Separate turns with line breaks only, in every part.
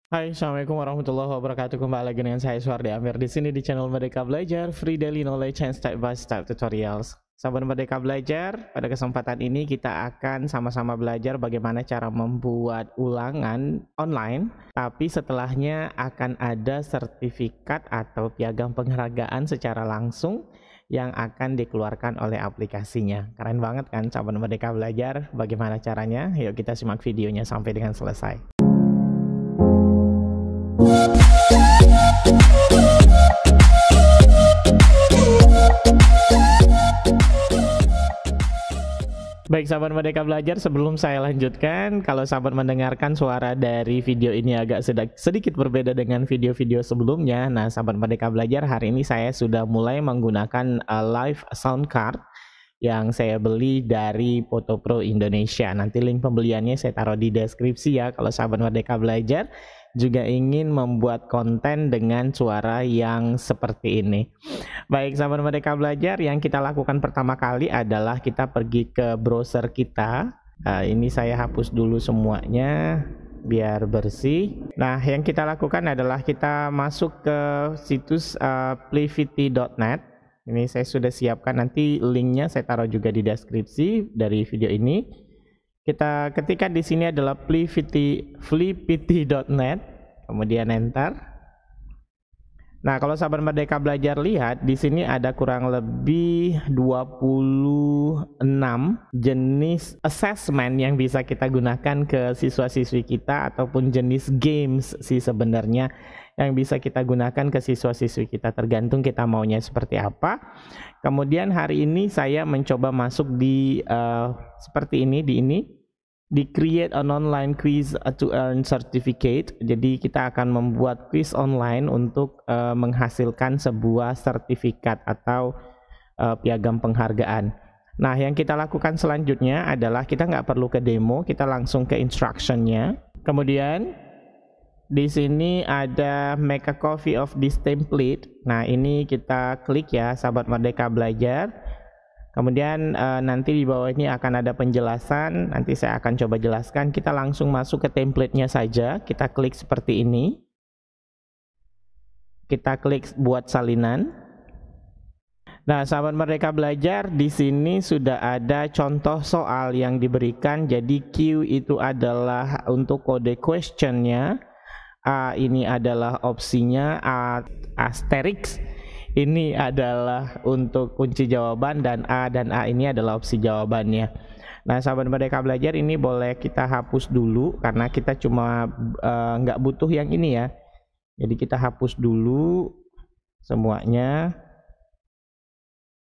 Hai, assalamualaikum warahmatullahi wabarakatuh. Kembali lagi dengan saya Suardi Amir di sini di channel Merdeka Belajar, free daily knowledge and step by step tutorials. Sahabat Merdeka Belajar, pada kesempatan ini kita akan sama-sama belajar bagaimana cara membuat ulangan online, tapi setelahnya akan ada sertifikat atau piagam penghargaan secara langsung yang akan dikeluarkan oleh aplikasinya. Keren banget kan sahabat Merdeka Belajar? Bagaimana caranya? Yuk kita simak videonya sampai dengan selesai. Baik sahabat Merdeka Belajar, sebelum saya lanjutkan, kalau sahabat mendengarkan suara dari video ini agak sedikit berbeda dengan video-video sebelumnya. Nah sahabat Merdeka Belajar, hari ini saya sudah mulai menggunakan live sound card yang saya beli dari Photo Pro Indonesia. Nanti link pembeliannya saya taruh di deskripsi ya, kalau sahabat Merdeka Belajar juga ingin membuat konten dengan suara yang seperti ini. Baik sahabat Merdeka Belajar, yang kita lakukan pertama kali adalah kita pergi ke browser kita. Ini saya hapus dulu semuanya biar bersih. Nah yang kita lakukan adalah kita masuk ke situs playvt.net. Ini saya sudah siapkan, nanti linknya saya taruh juga di deskripsi dari video ini. Kita ketikkan di sini adalah playvt.net, kemudian enter. Nah, kalau sahabat Merdeka Belajar lihat di sini ada kurang lebih 26 jenis assessment yang bisa kita gunakan ke siswa-siswi kita, ataupun jenis games sih sebenarnya yang bisa kita gunakan ke siswa-siswi kita, tergantung kita maunya seperti apa. Kemudian hari ini saya mencoba masuk di seperti ini, di create an online quiz to earn certificate. Jadi kita akan membuat quiz online untuk menghasilkan sebuah sertifikat atau piagam penghargaan. Nah yang kita lakukan selanjutnya adalah kita nggak perlu ke demo, kita langsung ke instructionnya. Kemudian di sini ada make a copy of this template. Nah ini kita klik ya sahabat Merdeka Belajar. Kemudian nanti di bawah ini akan ada penjelasan, nanti saya akan coba jelaskan. Kita langsung masuk ke template-nya saja, kita klik seperti ini. Kita klik buat salinan. Nah, sahabat Merdeka Belajar, di sini sudah ada contoh soal yang diberikan. Jadi Q itu adalah untuk kode question-nya, A ini adalah opsinya, A asterisk ini adalah untuk kunci jawaban, dan A ini adalah opsi jawabannya. Nah sahabat Merdeka Belajar, ini boleh kita hapus dulu karena kita cuma nggak butuh yang ini ya. Jadi kita hapus dulu semuanya.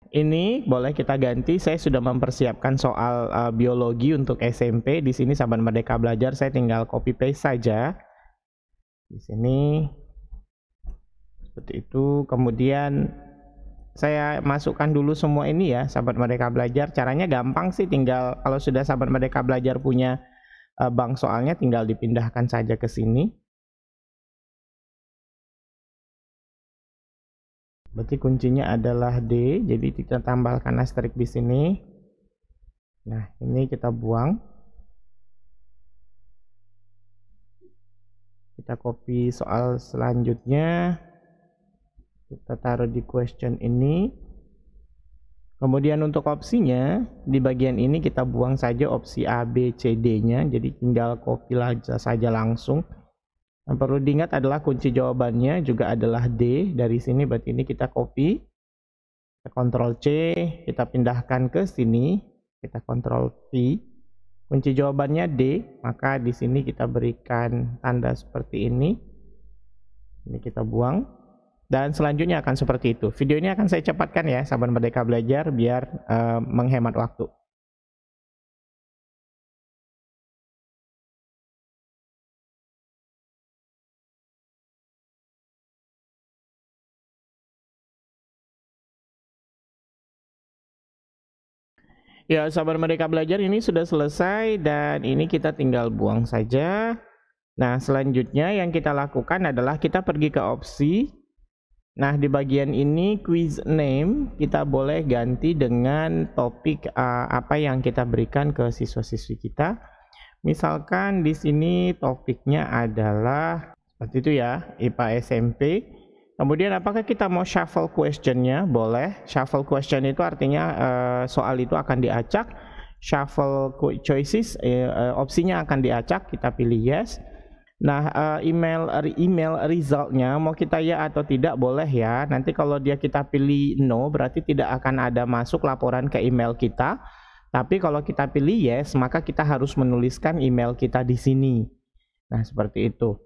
Ini boleh kita ganti. Saya sudah mempersiapkan soal biologi untuk SMP. Di sini sahabat Merdeka Belajar, saya tinggal copy paste saja. Di sini seperti itu. Kemudian saya masukkan dulu semua ini ya sahabat Merdeka Belajar. Caranya gampang sih, tinggal kalau sudah sahabat Merdeka Belajar punya bank soalnya, tinggal dipindahkan saja ke sini. Berarti kuncinya adalah D, jadi kita tambahkan asterisk di sini. Nah ini kita buang. Kita copy soal selanjutnya, kita taruh di question ini. Kemudian untuk opsinya di bagian ini kita buang saja opsi A, B, C, D nya. Jadi tinggal copy saja langsung. Yang perlu diingat adalah kunci jawabannya juga adalah D. Dari sini berarti ini kita copy, kita Ctrl C, kita pindahkan ke sini, kita Ctrl V. Kunci jawabannya D, maka di sini kita berikan tanda seperti ini. Ini kita buang. Dan selanjutnya akan seperti itu. Video ini akan saya cepatkan ya sahabat Merdeka Belajar biar menghemat waktu. Ya sahabat Merdeka Belajar, ini sudah selesai dan ini kita tinggal buang saja. Nah selanjutnya yang kita lakukan adalah kita pergi ke opsi. Nah di bagian ini quiz name kita boleh ganti dengan topik apa yang kita berikan ke siswa-siswi kita. Misalkan di sini topiknya adalah Seperti itu ya, IPA SMP. Kemudian apakah kita mau shuffle questionnya? Boleh. Shuffle question itu artinya soal itu akan diacak. Shuffle choices, opsinya akan diacak, kita pilih yes. Nah, email resultnya mau kita ya atau tidak boleh ya. Nanti kalau kita pilih no, berarti tidak akan ada masuk laporan ke email kita. Tapi kalau kita pilih yes, maka kita harus menuliskan email kita di sini. Nah, seperti itu.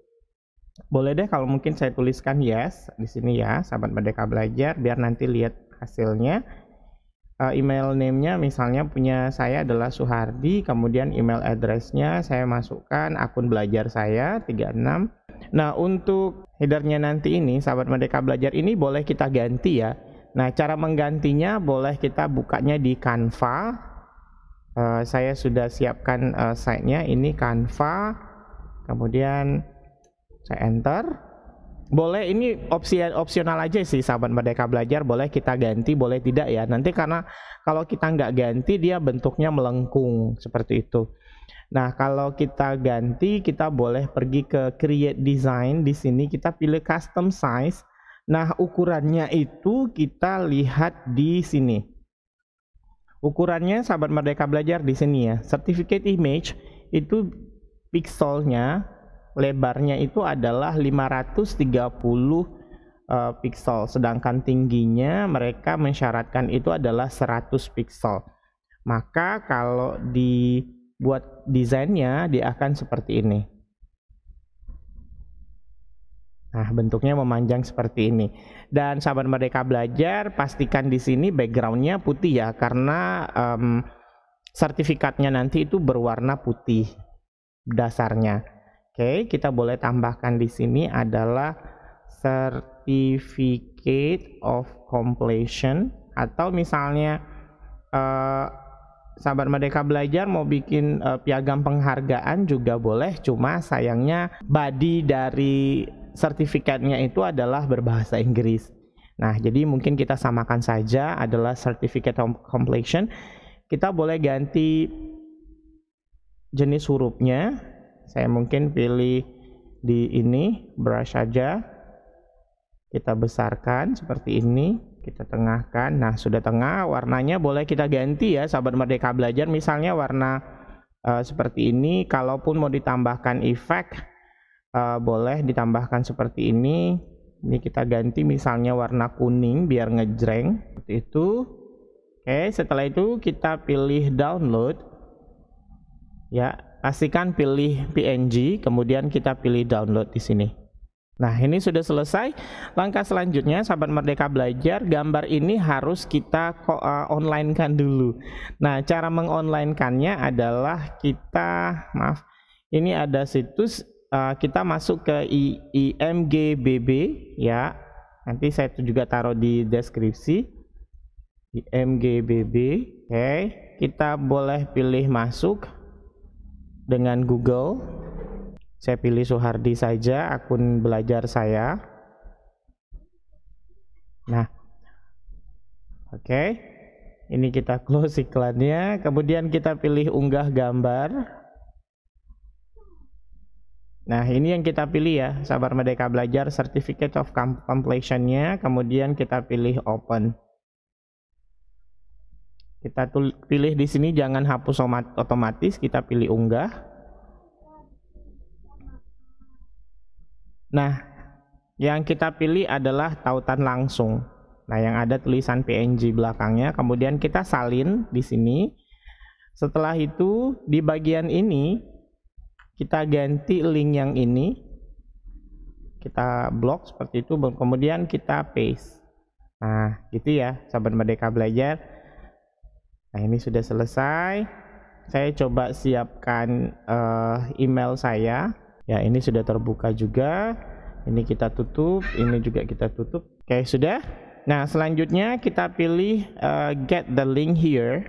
Boleh deh kalau mungkin saya tuliskan yes di sini ya, sahabat Merdeka Belajar, biar nanti lihat hasilnya. Email name-nya misalnya punya saya adalah Suhardi, kemudian email address-nya saya masukkan akun belajar saya 36. Nah, untuk header-nya nanti ini, sahabat Merdeka Belajar, ini boleh kita ganti ya. Nah, cara menggantinya boleh kita bukanya di Canva. Saya sudah siapkan site-nya, ini Canva. Kemudian saya enter. Boleh, ini opsional aja sih sahabat Merdeka Belajar, boleh kita ganti, boleh tidak ya. Nanti karena kalau kita nggak ganti dia bentuknya melengkung seperti itu. Nah, kalau kita ganti, kita boleh pergi ke create design. Di sini kita pilih custom size. Nah, ukurannya itu kita lihat di sini. Ukurannya sahabat Merdeka Belajar di sini ya. Certificate image itu pixelnya, lebarnya itu adalah 530 pixel, sedangkan tingginya mereka mensyaratkan itu adalah 100 pixel. Maka kalau dibuat desainnya dia akan seperti ini. Nah, bentuknya memanjang seperti ini. Dan sahabat Merdeka Belajar, pastikan di sini backgroundnya putih ya, karena sertifikatnya nanti itu berwarna putih dasarnya. Oke, kita boleh tambahkan di sini adalah certificate of completion, atau misalnya sahabat Merdeka Belajar mau bikin piagam penghargaan juga boleh, cuma sayangnya body dari sertifikatnya itu adalah berbahasa Inggris. Nah, jadi mungkin kita samakan saja adalah certificate of completion. Kita boleh ganti jenis hurufnya. Saya mungkin pilih di ini brush saja. Kita besarkan seperti ini, kita tengahkan. Nah, sudah tengah, warnanya boleh kita ganti ya sahabat Merdeka Belajar, misalnya warna seperti ini. Kalaupun mau ditambahkan efek, boleh ditambahkan seperti ini. Ini kita ganti misalnya warna kuning biar ngejreng seperti itu. Oke, setelah itu kita pilih download ya, pastikan pilih PNG, kemudian kita pilih download di sini. Nah, ini sudah selesai. Langkah selanjutnya sahabat Merdeka Belajar, gambar ini harus kita online-kan dulu. Nah, cara mengonline-kannya adalah kita, ini ada situs, kita masuk ke IMGBB ya. Nanti saya juga taruh di deskripsi. IMGBB. Oke, kita boleh pilih masuk dengan Google. Saya pilih Suhardi saja, akun belajar saya. Nah, oke, ini kita close iklannya. Kemudian kita pilih unggah gambar. Nah, ini yang kita pilih ya, sahabat Merdeka Belajar, certificate of completion-nya. Kemudian kita pilih open. Kita pilih di sini jangan hapus otomatis, kita pilih unggah. Nah, yang kita pilih adalah tautan langsung. Nah, yang ada tulisan PNG belakangnya. Kemudian kita salin di sini. Setelah itu di bagian ini kita ganti link yang ini. Kita blok seperti itu. Kemudian kita paste. Nah, gitu ya, sahabat Merdeka Belajar. Nah, ini sudah selesai. Saya coba siapkan email saya. Ya, ini sudah terbuka juga. Ini kita tutup, ini juga kita tutup. Oke, sudah. Nah, selanjutnya kita pilih get the link here.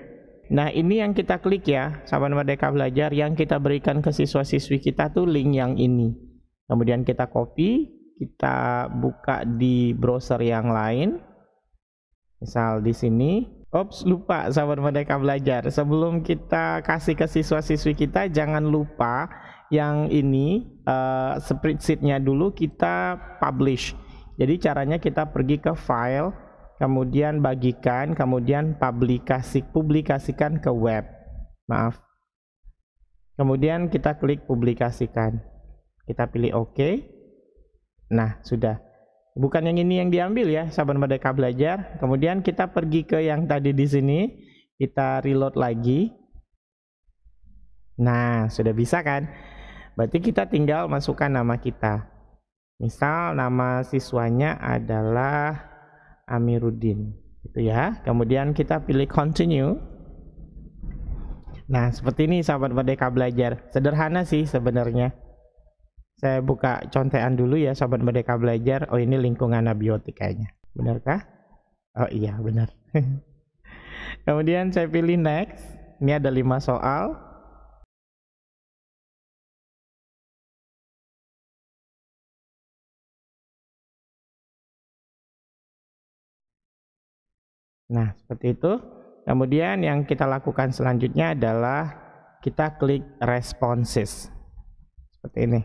Nah, ini yang kita klik ya, sahabat Merdeka Belajar. Yang kita berikan ke siswa-siswi kita tuh link yang ini. Kemudian kita copy, kita buka di browser yang lain. Misal di sini. Ops, lupa sahabat Merdeka Belajar. Sebelum kita kasih ke siswa-siswi kita, jangan lupa yang ini spreadsheet-nya dulu kita publish. Jadi caranya kita pergi ke file, kemudian bagikan, kemudian publikasikan ke web. Maaf. Kemudian kita klik publikasikan. Kita pilih OK. Nah, sudah. Bukan yang ini yang diambil ya, sahabat Merdeka Belajar. Kemudian kita pergi ke yang tadi di sini. Kita reload lagi. Nah, sudah bisa kan? Berarti kita tinggal masukkan nama kita. Misal nama siswanya adalah Amiruddin, gitu ya. Kemudian kita pilih continue. Nah, seperti ini sahabat Merdeka Belajar. Sederhana sih sebenarnya. Saya buka contekan dulu ya sahabat Merdeka Belajar. Oh, ini lingkungan abiotik kayaknya. Benarkah? Oh iya, benar. Kemudian saya pilih next. Ini ada 5 soal. Nah, seperti itu. Kemudian yang kita lakukan selanjutnya adalah kita klik responses. Seperti ini.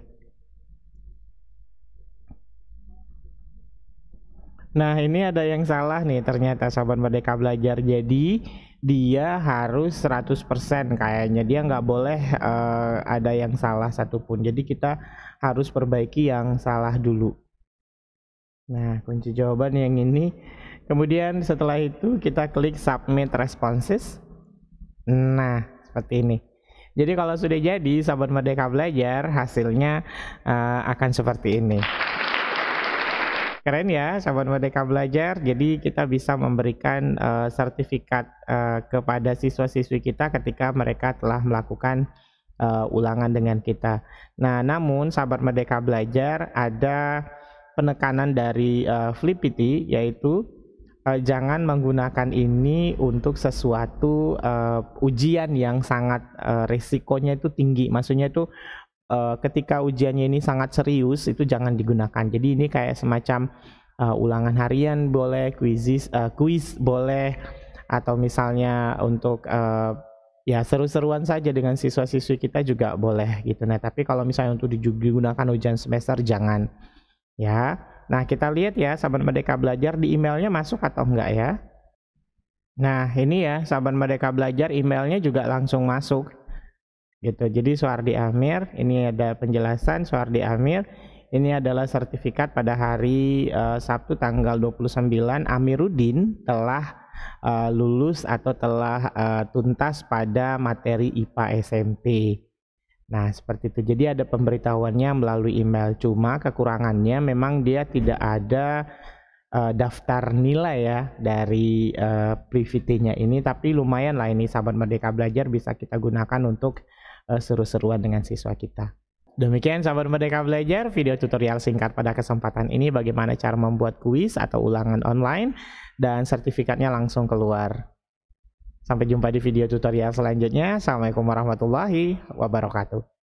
Nah, ini ada yang salah nih ternyata sahabat Merdeka Belajar. Jadi dia harus 100% kayaknya. Dia nggak boleh ada yang salah satupun. Jadi kita harus perbaiki yang salah dulu. Nah, kunci jawaban yang ini. Kemudian setelah itu kita klik submit responses. Nah, seperti ini. Jadi kalau sudah jadi sahabat Merdeka Belajar, hasilnya akan seperti ini. Keren ya sahabat Merdeka Belajar. Jadi kita bisa memberikan sertifikat kepada siswa-siswi kita ketika mereka telah melakukan ulangan dengan kita. Nah, namun sahabat Merdeka Belajar ada penekanan dari Flippity, yaitu jangan menggunakan ini untuk sesuatu ujian yang sangat risikonya itu tinggi. Maksudnya itu ketika ujiannya ini sangat serius, itu jangan digunakan. Jadi ini kayak semacam ulangan harian boleh, kuis boleh, atau misalnya untuk ya seru-seruan saja dengan siswa-siswi kita juga boleh gitu. Nah, tapi kalau misalnya untuk digunakan ujian semester jangan ya. Nah, kita lihat ya sahabat Merdeka Belajar di emailnya masuk atau enggak ya. Nah, ini ya sahabat Merdeka Belajar, emailnya juga langsung masuk gitu. Jadi Suhardi Amir, ini ada penjelasan Suhardi Amir, ini adalah sertifikat pada hari Sabtu tanggal 29 Amiruddin telah lulus atau telah tuntas pada materi IPA SMP. Nah, seperti itu. Jadi ada pemberitahuannya melalui email. Cuma kekurangannya memang dia tidak ada daftar nilai ya dari PVT-nya ini, tapi lumayan lah ini sahabat Merdeka Belajar bisa kita gunakan untuk seru-seruan dengan siswa kita. Demikian sahabat Merdeka Belajar, video tutorial singkat pada kesempatan ini bagaimana cara membuat kuis atau ulangan online dan sertifikatnya langsung keluar. Sampai jumpa di video tutorial selanjutnya. Assalamualaikum warahmatullahi wabarakatuh.